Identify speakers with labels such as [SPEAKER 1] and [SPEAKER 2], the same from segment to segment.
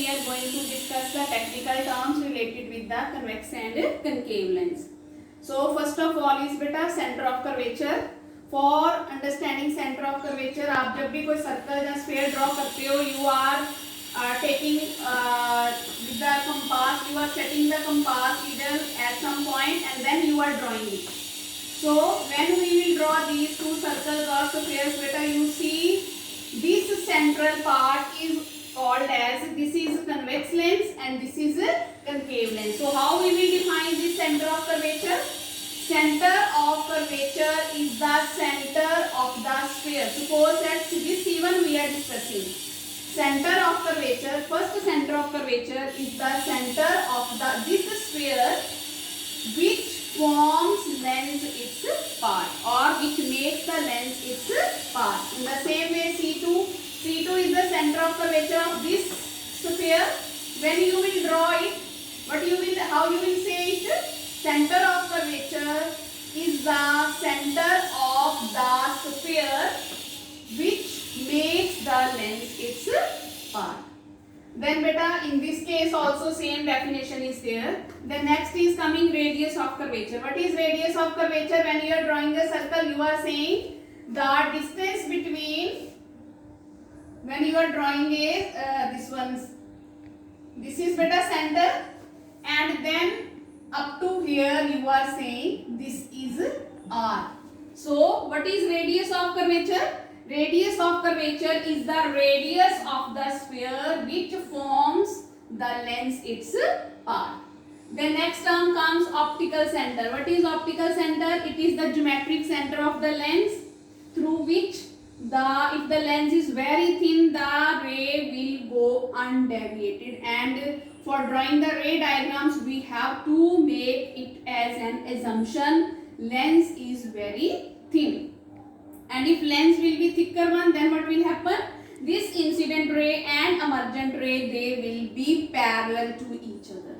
[SPEAKER 1] are going to discuss the technical terms related with the convex and concave lens. So first of all is beta center of curvature. For understanding center of curvature, आप जब भी कोई circle या sphere draw करते हो, you are taking with the compass, you are setting the compass either at some point and then you are drawing it. So when we will draw these two circles or squares, beta, you see this central part is called as, this is convex lens and this is a concave lens. So how we will define this center of curvature? Center of curvature is the center of the sphere. Suppose that this even we are discussing. Center of curvature, first center of curvature is the center of this sphere which forms lens its part or which makes the lens its part. In the same way C2 is the center of curvature of this sphere. When you will draw it, how you will say it? Center of curvature is the center of the sphere which makes the lens its part. Then beta, in this case also same definition is there. The next is coming radius of curvature. What is radius of curvature? When you are drawing a circle, you are saying the distance between, when you are drawing a this is beta center, and then up to here you are saying this is R. So what is radius of curvature? Radius of curvature is the radius of the sphere which forms the lens its part. The next term comes optical center. What is optical center? It is the geometric center of the lens through which if the lens is very thin, the ray will go undeviated, and for drawing the ray diagrams we have to make it as an assumption lens is very thin. And if lens will be thicker one, then what will happen? This incident ray and emergent ray, they will be parallel to each other.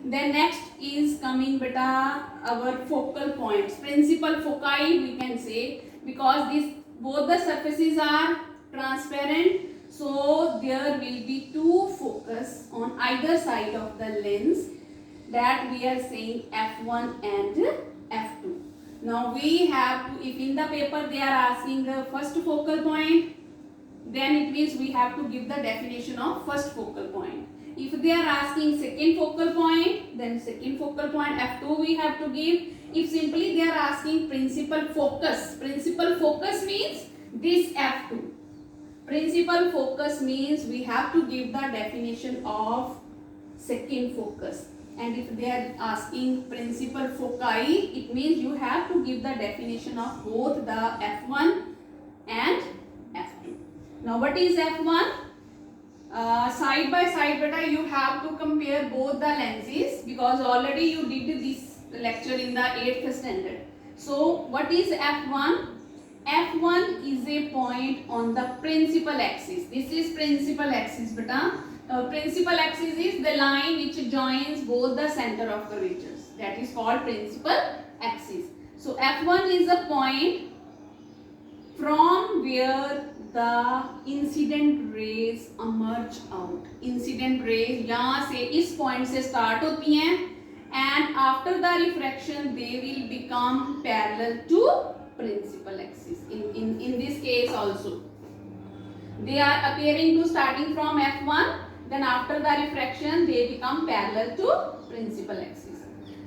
[SPEAKER 1] Then next is coming beta our focal points, principal foci we can say, because both the surfaces are transparent, so there will be two focus on either side of the lens, that we are saying F1 and F2. Now we have to, if in the paper they are asking the first focal point, then it means we have to give the definition of first focal point. If they are asking second focal point, then second focal point F2 we have to give. If simply they are asking principal focus means this F2. Principal focus means we have to give the definition of second focus. And if they are asking principal foci, it means you have to give the definition of both the F1 and F2. Now what is F1? Side by side beta, you have to compare both the lenses, because already you did this lecture in the 8th standard. So what is F1? F1 is a point on the principal axis. This is principal axis beta. Principal axis is the line which joins both the center of curvatures. That is called principal axis. So F1 is a point from where the incident rays emerge out. Incident rays यहाँ से इस point से start होती हैं, and after the refraction they will become parallel to principal axis. In this case also they are appearing to starting from F1, then after the refraction they become parallel to principal axis.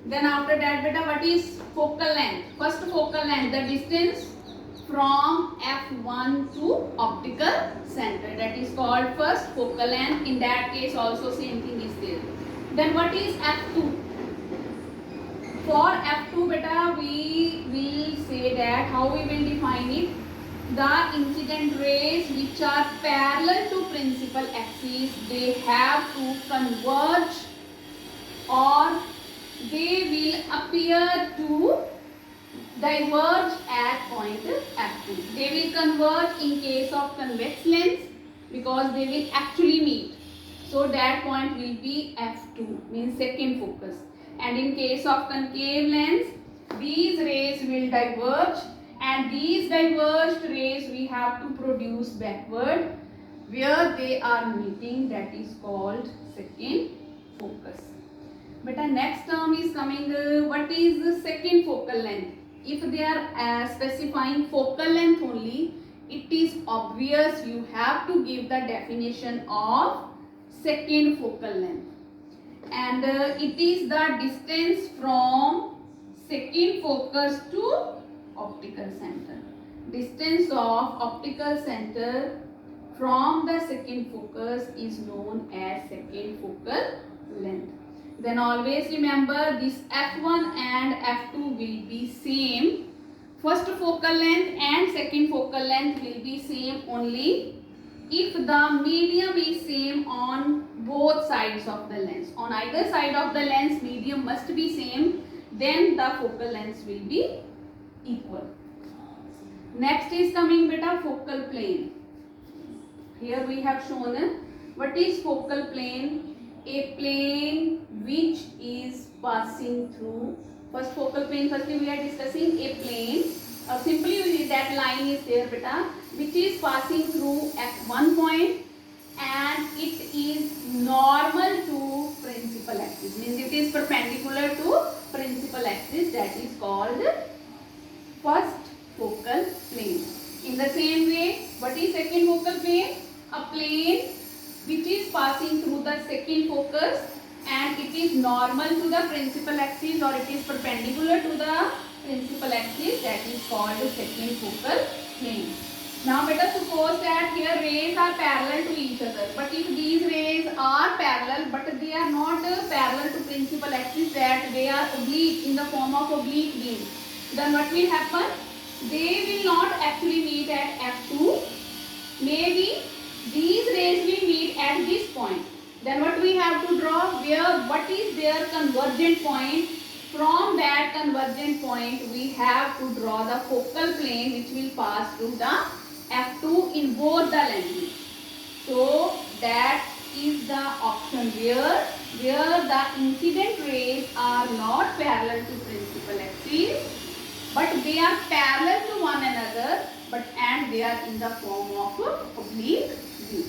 [SPEAKER 1] Then after that beta, what is focal length? First focal length, the distance from F1 to optical center, that is called first focal length. In that case also same thing is there. Then what is F2? For F2 beta, we will say that how we will define it. The incident rays which are parallel to principal axis, they have to converge or they will appear to diverge at point F2. They will converge in case of convex lens because they will actually meet. So that point will be F2, means second focus. And in case of concave lens, these rays will diverge, and these diverged rays we have to produce backward, where they are meeting, that is called second focus. Beta, next term is coming, what is the second focal length? If they are specifying focal length only, it is obvious you have to give the definition of second focal length. And it is the distance from second focus to optical center. Distance of optical center from the second focus is known as second focal length. Then always remember this f1 and f2 will be same. First focal length and second focal length will be same only if the medium is same on both sides of the lens. On either side of the lens, medium must be same, then the focal lengths will be equal. Next is coming beta focal plane. Here we have shown what is focal plane. A plane which is passing through, first focal plane, firstly we are discussing a plane, simply that line is there beta, which is passing through at one point and it is normal to principal axis, means it is perpendicular to principal axis, that is called first focal plane. In the same way, what is second focal plane? A plane which is passing through the second focus and it is normal to the principal axis or it is perpendicular to the principal axis, that is called second focal plane. Now beta, suppose that here rays are parallel to each other, but if these rays are parallel but they are not parallel to principal axis, that they are oblique in the form of oblique beam, then what will happen? They will not actually meet at f2. Maybe these rays will meet at this point. Then what we have to draw? What is their convergent point? From that convergent point, we have to draw the focal plane which will pass through the f2 in both the lenses. So that is the option where the incident rays are not parallel to principal axis, but they are parallel to one another, and they are in the form of oblique beam.